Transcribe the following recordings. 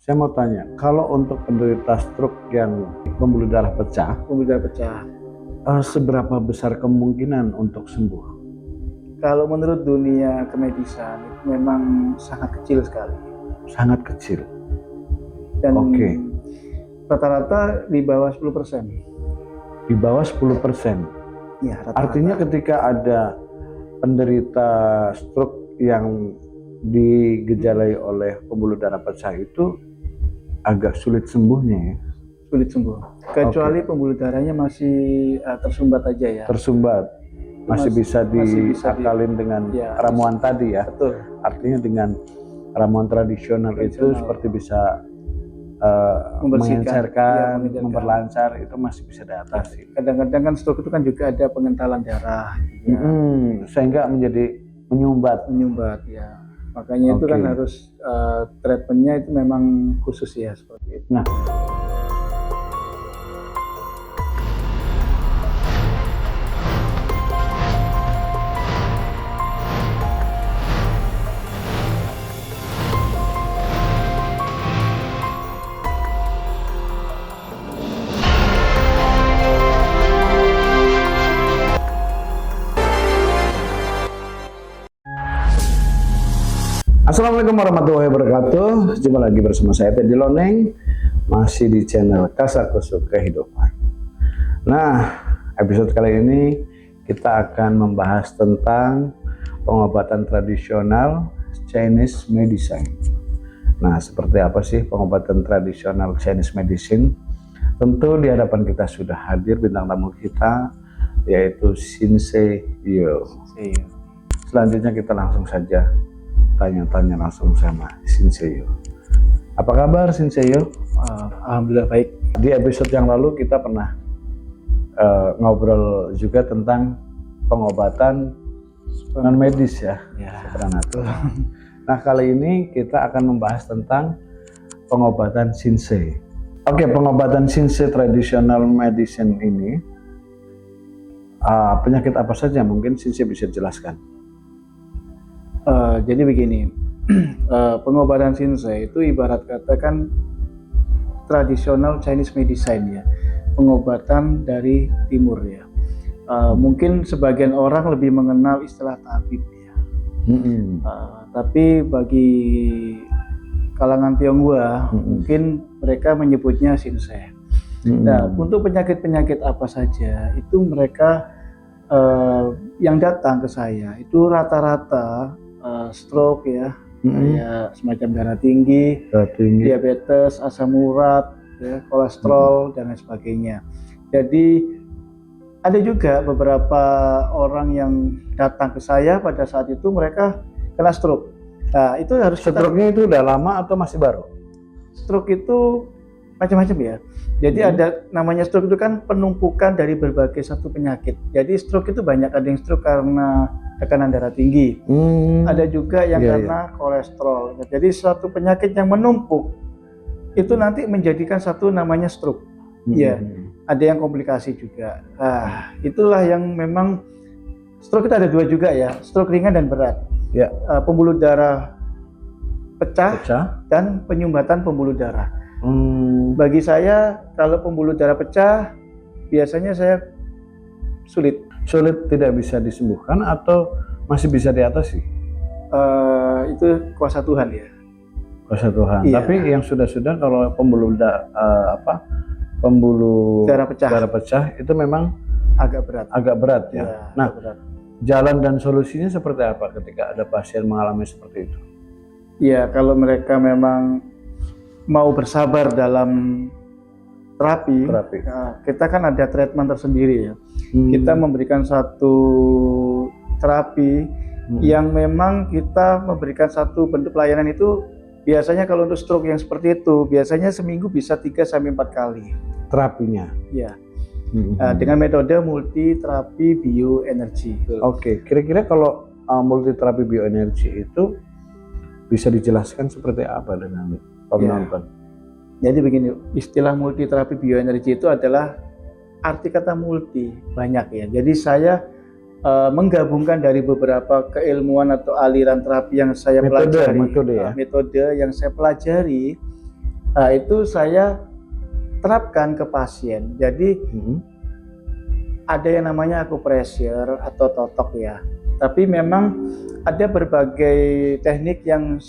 Saya mau tanya, kalau untuk penderita stroke yang pembuluh darah pecah, seberapa besar kemungkinan untuk sembuh? Kalau menurut dunia kemedisan itu memang sangat kecil sekali. Sangat kecil. Dan Oke. rata-rata di bawah 10%. Di bawah 10%. Ya, rata-rata. Artinya ketika ada penderita stroke yang digejalai oleh pembuluh darah pecah itu agak sulit sembuhnya ya? Sulit sembuh. Kecuali pembuluh darahnya masih tersumbat aja ya. Tersumbat. Masih bisa diakalin dengan ramuan tadi ya? Betul. Artinya dengan ramuan tradisional itu seperti bisa mengencerkan, memperlancar, itu masih bisa diatasi. Kadang-kadang kan stroke itu kan juga ada pengentalan darah. Sehingga menjadi menyumbat ya. Makanya itu kan harus treatmentnya itu memang khusus ya seperti itu. Nah, Assalamualaikum warahmatullahi wabarakatuh. Jumpa lagi bersama saya Teddy Loneng, masih di channel Kasakusuk Kehidupan. Nah, episode kali ini kita akan membahas tentang pengobatan tradisional Chinese medicine. Nah, seperti apa sih pengobatan tradisional Chinese medicine? Tentu di hadapan kita sudah hadir bintang tamu kita, yaitu Shinsei Yo. Selanjutnya kita langsung saja tanya-tanya langsung sama Shinsei Yo. Apa kabar Shinsei Yo? Alhamdulillah baik. Di episode yang lalu kita pernah ngobrol juga tentang pengobatan non medis ya. Supranatural. Nah, kali ini kita akan membahas tentang pengobatan Shinsei. Oke, pengobatan Shinsei traditional medicine ini penyakit apa saja mungkin Shinsei bisa jelaskan? Jadi begini, pengobatan Shinsei itu ibarat kata kan tradisional Chinese medicine ya, pengobatan dari timur ya. Mungkin sebagian orang lebih mengenal istilah tabib ya. Tapi bagi kalangan Tionghoa mungkin mereka menyebutnya Shinsei. Nah, untuk penyakit-penyakit apa saja itu mereka yang datang ke saya itu rata-rata stroke ya, kayak semacam darah tinggi, diabetes, asam urat, ya, kolesterol dan lain sebagainya. Jadi ada juga beberapa orang yang datang ke saya pada saat itu mereka kena stroke. Nah, itu harus stroke-nya itu udah lama atau masih baru? Stroke itu macam-macam ya. Jadi ada namanya stroke itu kan penumpukan dari berbagai satu penyakit. Jadi stroke itu banyak, ada yang stroke karena tekanan darah tinggi, ada juga yang karena kolesterol. Jadi suatu penyakit yang menumpuk itu nanti menjadikan satu namanya stroke. Ada yang komplikasi juga. Itulah yang memang stroke itu ada dua juga ya, stroke ringan dan berat. Pembuluh darah pecah dan penyumbatan pembuluh darah. Bagi saya kalau pembuluh darah pecah biasanya saya sulit tidak bisa disembuhkan atau masih bisa diatasi? Itu kuasa Tuhan ya. Kuasa Tuhan. Tapi yang sudah kalau pembuluh darah pecah itu memang agak berat ya. Nah, jalan dan solusinya seperti apa ketika ada pasien mengalami seperti itu? Ya, kalau mereka memang mau bersabar dalam terapi. Nah, kita kan ada treatment tersendiri ya. Kita memberikan satu terapi yang memang kita memberikan satu bentuk pelayanan itu biasanya kalau untuk stroke yang seperti itu biasanya seminggu bisa 3-4 kali terapinya. Ya. Dengan metode multi terapi bioenergi. Oke, kira-kira kalau multi terapi bioenergi itu bisa dijelaskan seperti apa dengan penonton? Jadi begini, istilah multi terapi bioenergi itu adalah arti kata multi, banyak ya. Jadi saya menggabungkan dari beberapa keilmuan atau aliran terapi yang saya pelajari, metode yang saya pelajari Itu saya terapkan ke pasien. Jadi ada yang namanya acupressure atau totok ya. Tapi memang ada berbagai teknik yang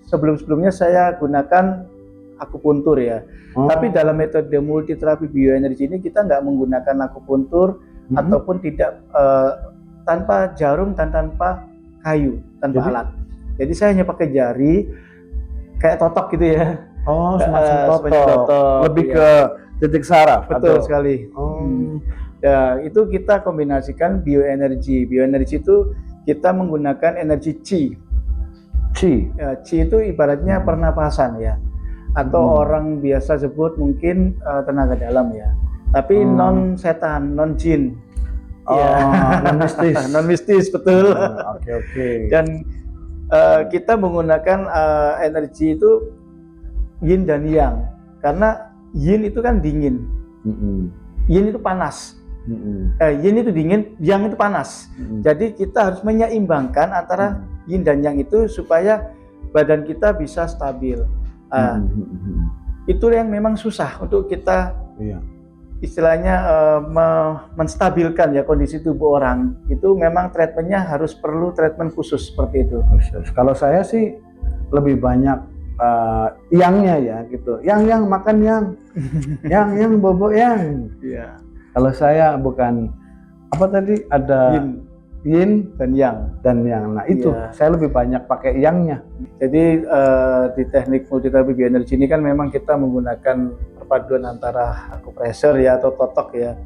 sebelum-sebelumnya saya gunakan akupuntur ya. Tapi dalam metode multiterapi bioenergi ini kita nggak menggunakan akupuntur ataupun tidak tanpa jarum dan tanpa kayu, tanpa alat. Jadi saya hanya pakai jari kayak totok gitu ya. Oh, semacam totok. Lebih ke titik saraf. Betul sekali. Ya, itu kita kombinasikan bioenergi. Bioenergi itu kita menggunakan energi Qi. Ya, Qi itu ibaratnya pernapasan ya. Atau orang biasa sebut mungkin tenaga dalam ya. Tapi non setan, non jin. Non mistis. Non mistis, betul. Oke. Dan kita menggunakan energi itu yin dan yang. Karena yin itu kan dingin. Yin itu panas. Yin itu dingin, yang itu panas. Jadi kita harus menyeimbangkan antara yin dan yang itu supaya badan kita bisa stabil. Itu yang memang susah untuk kita istilahnya menstabilkan ya kondisi tubuh orang. Itu memang treatmentnya harus perlu treatment khusus seperti itu. Kalau saya sih lebih banyak yangnya ya gitu. Yang makan yang bobo yang. Iya. Kalau saya bukan apa tadi ada yin dan yang. Nah itu saya lebih banyak pakai yangnya. Jadi di teknik multiterapi bioenergi ini kan memang kita menggunakan perpaduan antara acupressure ya atau totok ya.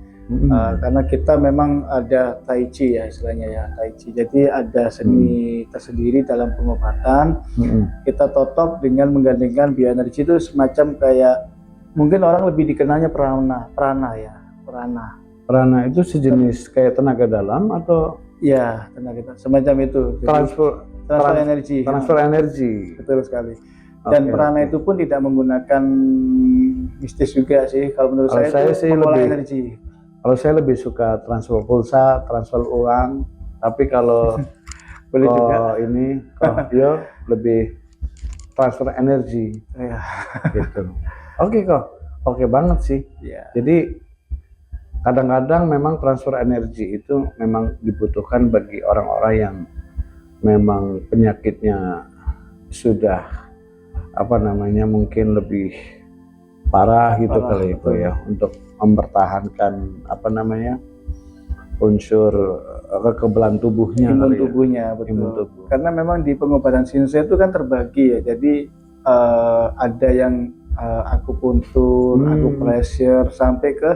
Karena kita memang ada tai chi ya istilahnya ya, tai chi. Jadi ada seni tersendiri dalam pengobatan. Kita totok dengan menggandengkan bioenergi itu semacam kayak mungkin orang lebih dikenalnya prana ya. Prana itu sejenis kayak tenaga dalam atau ya tenaga semacam itu. Transfer energi. Transfer energi. Betul sekali. Dan prana itu pun tidak menggunakan mistis juga sih. Kalau menurut saya itu mengolah energi. Kalau saya lebih suka transfer pulsa, transfer uang. Tapi kalau boleh juga ini lebih transfer energi. Gitu. Oke banget sih. Jadi kadang-kadang memang transfer energi itu memang dibutuhkan bagi orang-orang yang memang penyakitnya sudah mungkin lebih parah gitu kali itu ya, untuk mempertahankan unsur kekebalan tubuhnya, imun tubuhnya, betul. Imun tubuh. Karena memang di pengobatan Shinsei itu kan terbagi ya, jadi ada yang akupuntur, acupressure sampai ke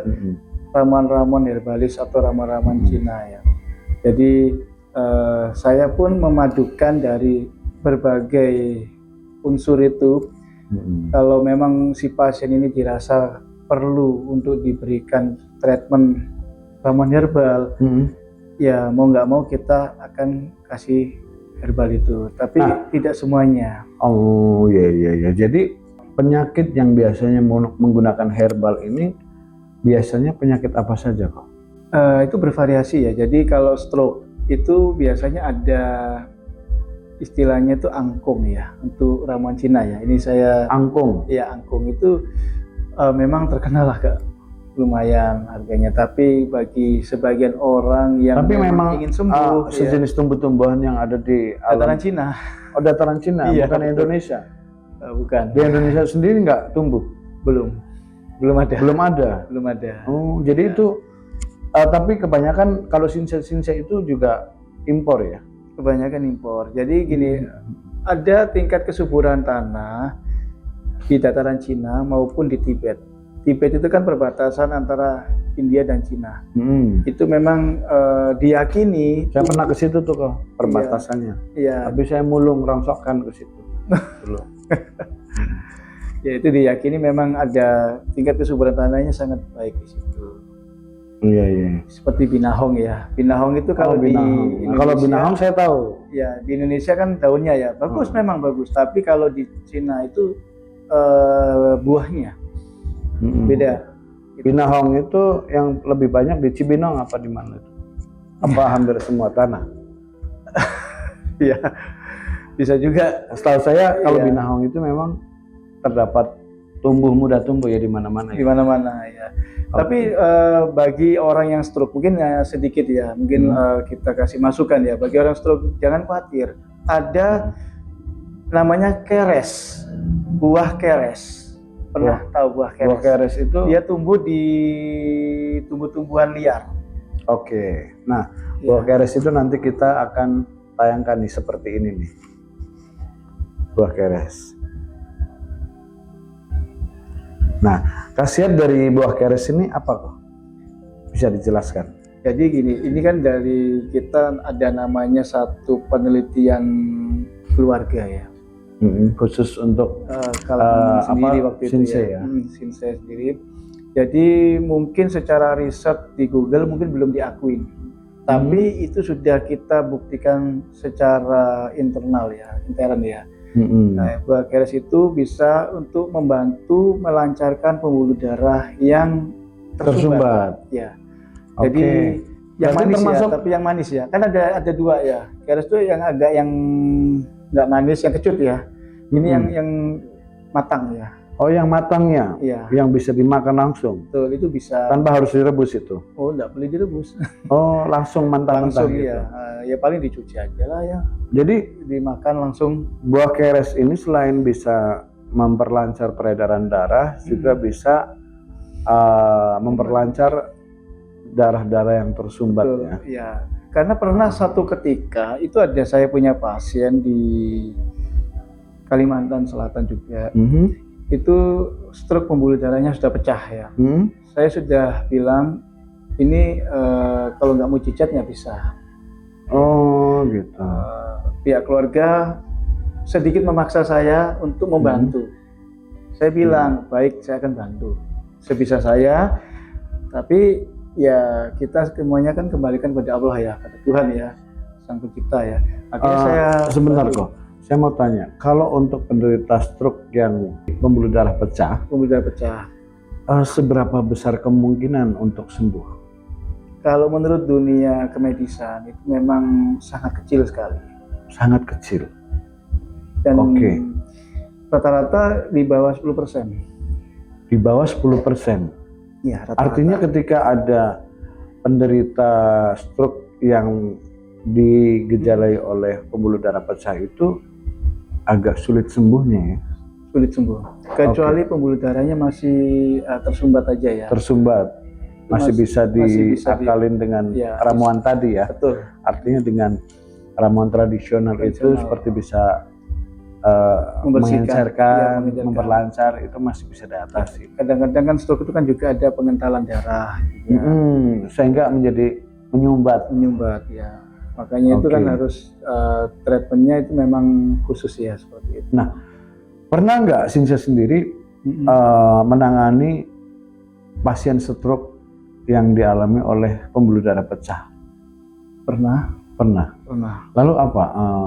ramuan-ramuan herbalis atau ramuan-ramuan Cina ya. Jadi saya pun memadukan dari berbagai unsur itu. Kalau memang si pasien ini dirasa perlu untuk diberikan treatment ramuan herbal, ya mau nggak mau kita akan kasih herbal itu. Tapi tidak semuanya. Oh iya. Jadi penyakit yang biasanya menggunakan herbal ini biasanya penyakit apa saja kok? Itu bervariasi ya. Jadi kalau stroke itu biasanya ada istilahnya itu angkung ya, untuk ramuan Cina ya. Ini saya angkung. Ya angkung itu memang terkenal agak lumayan harganya. Tapi bagi sebagian orang yang memang ingin sembuh, sejenis tumbuh-tumbuhan yang ada di dataran Cina. Oh, dataran Cina, bukan Indonesia. Bukan. Di Indonesia sendiri nggak tumbuh? Belum ada. Oh, jadi itu tapi kebanyakan kalau Shinsei itu juga impor ya? Kebanyakan impor. Jadi gini, ada tingkat kesuburan tanah di dataran Cina maupun di Tibet. Tibet itu kan perbatasan antara India dan Cina. Itu memang diyakini. Saya pernah ke situ tuh kok perbatasannya. Iya. Tapi saya mulung rongsokkan ke situ. Ya itu diyakini memang ada tingkat kesuburan tanahnya sangat baik di situ. Iya. Seperti Binahong ya. Binahong itu kalau di Indonesia, kalau Binahong saya tahu. Ya di Indonesia kan daunnya ya bagus, memang bagus. Tapi kalau di Cina itu buahnya beda. Binahong itu yang lebih banyak di Cibinong apa di mana itu? Apa hampir semua tanah? Iya. Bisa juga. Setahu saya kalau Binahong itu memang terdapat mudah tumbuh ya di mana-mana di ya. mana-mana ya. Tapi bagi orang yang stroke mungkin sedikit ya, mungkin kita kasih masukan ya. Bagi orang stroke jangan khawatir. Ada namanya keres, buah keres. Pernah tahu buah keres? Buah keres itu dia tumbuh di tumbuh-tumbuhan liar. Oke. Nah, buah keres itu nanti kita akan tayangkan nih seperti ini nih. Buah keres. Nah, khasiat dari buah keres ini apa kok? Bisa dijelaskan? Jadi gini, ini kan dari kita ada namanya satu penelitian keluarga ya. Khusus untuk kalau sendiri waktu itu Shinsei ya. Shinsei sendiri. Jadi mungkin secara riset di Google mungkin belum diakui. Tapi itu sudah kita buktikan secara internal ya, intern ya. Nah, buah keres itu bisa untuk membantu melancarkan pembuluh darah yang tersumbat. Ya. Jadi yang manis termasuk... ya, tapi yang manis ya. Kan ada dua ya. Keres itu yang agak yang nggak manis, yang kecut ya. Ini yang matang ya. Oh, yang matangnya, yang bisa dimakan langsung. Betul, itu bisa. Tanpa harus direbus itu. Oh, nggak boleh direbus. Oh, langsung mentah-mentah gitu. Ya. Ya paling dicuci aja lah ya. Jadi dimakan langsung. Buah keres ini selain bisa memperlancar peredaran darah, juga bisa memperlancar darah-darah yang tersumbat. Betul, ya. Karena pernah satu ketika itu ada saya punya pasien di Kalimantan Selatan juga. Itu stroke pembuluh darahnya sudah pecah ya. Saya sudah bilang ini kalau nggak mau cicat nggak bisa. Oh gitu. Pihak keluarga sedikit memaksa saya untuk membantu. Saya bilang baik, saya akan bantu sebisa saya. Tapi ya kita semuanya kan kembalikan pada Allah ya, pada Tuhan ya, Sang Pencipta ya. Akhirnya saya sebentar kok. Saya mau tanya, kalau untuk penderita stroke yang pembuluh darah pecah, seberapa besar kemungkinan untuk sembuh? Kalau menurut dunia kemedisan itu memang sangat kecil sekali. Sangat kecil. Dan rata-rata di bawah 10%. Di bawah 10%? Ya, rata-rata. Artinya ketika ada penderita stroke yang digejalai oleh pembuluh darah pecah itu agak sulit sembuhnya ya? Sulit sembuh. Kecuali pembuluh darahnya masih tersumbat aja ya. Tersumbat. Masih bisa diakalin dengan ramuan tadi ya? Betul. Artinya dengan ramuan tradisional itu seperti bisa mengencerkan, memperlancar, itu masih bisa diatasi. Kadang-kadang kan stroke itu kan juga ada pengentalan darah. Sehingga menjadi menyumbat ya. Makanya itu kan harus treatmentnya itu memang khusus ya seperti itu. Nah, pernah nggak Shinsei sendiri menangani pasien stroke yang dialami oleh pembuluh darah pecah? Pernah. Lalu apa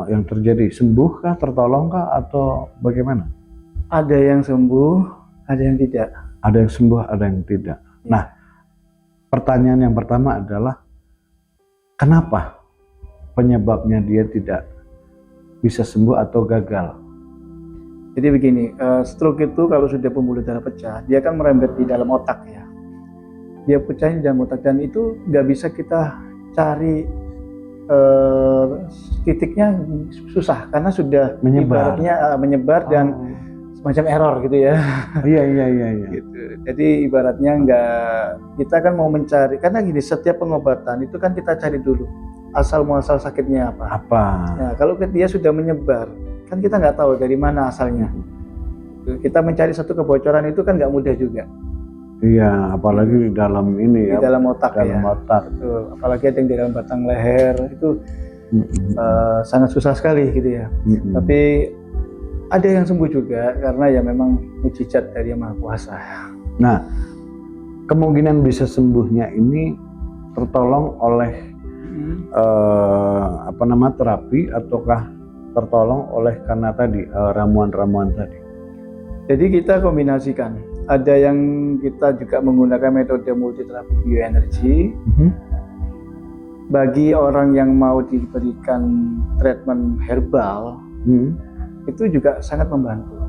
yang terjadi? Sembuhkah, tertolongkah, atau bagaimana? Ada yang sembuh, ada yang tidak. Ada yang sembuh, ada yang tidak. Nah, pertanyaan yang pertama adalah kenapa penyebabnya dia tidak bisa sembuh atau gagal? Jadi begini, stroke itu kalau sudah pembuluh darah pecah, dia kan merembet di dalam otak ya. Dia pecahnya di dalam otak dan itu nggak bisa kita cari titiknya, susah karena sudah menyebar dan semacam error gitu ya. Iya. Gitu. Jadi ibaratnya kita kan mau mencari, karena gini, setiap pengobatan itu kan kita cari dulu asal muasal sakitnya apa. Nah, kalau dia sudah menyebar, kan kita nggak tahu dari mana asalnya. Kita mencari satu kebocoran itu kan nggak mudah juga. Iya, apalagi di dalam ini ya. Di dalam otak ya. Betul. Apalagi ada yang di dalam batang leher itu sangat susah sekali gitu ya. Tapi ada yang sembuh juga karena ya memang mujizat dari Yang Maha Kuasa. Nah, kemungkinan bisa sembuhnya ini tertolong oleh terapi ataukah tertolong oleh karena tadi ramuan-ramuan tadi? Jadi kita kombinasikan. Ada yang kita juga menggunakan metode multiterapi bioenergi. Bagi orang yang mau diberikan treatment herbal, itu juga sangat membantu.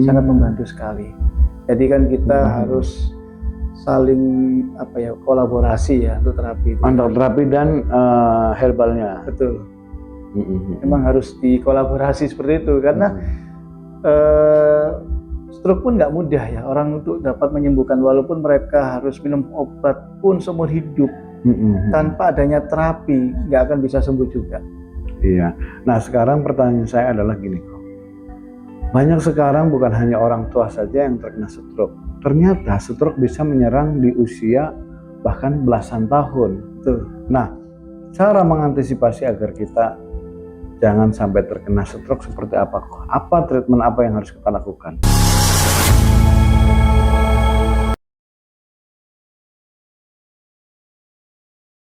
sangat membantu sekali. Jadi kan kita harus saling kolaborasi ya untuk terapi itu. Untuk terapi dan herbalnya. Betul. Memang harus dikolaborasi seperti itu karena stroke pun nggak mudah ya orang untuk dapat menyembuhkan, walaupun mereka harus minum obat pun seumur hidup. Tanpa adanya terapi nggak akan bisa sembuh juga. Iya. Nah sekarang pertanyaan saya adalah gini kok. Banyak sekarang bukan hanya orang tua saja yang terkena stroke. Ternyata stroke bisa menyerang di usia bahkan belasan tahun. Betul. Nah, cara mengantisipasi agar kita jangan sampai terkena stroke seperti apa kok? Apa treatment apa yang harus kita lakukan?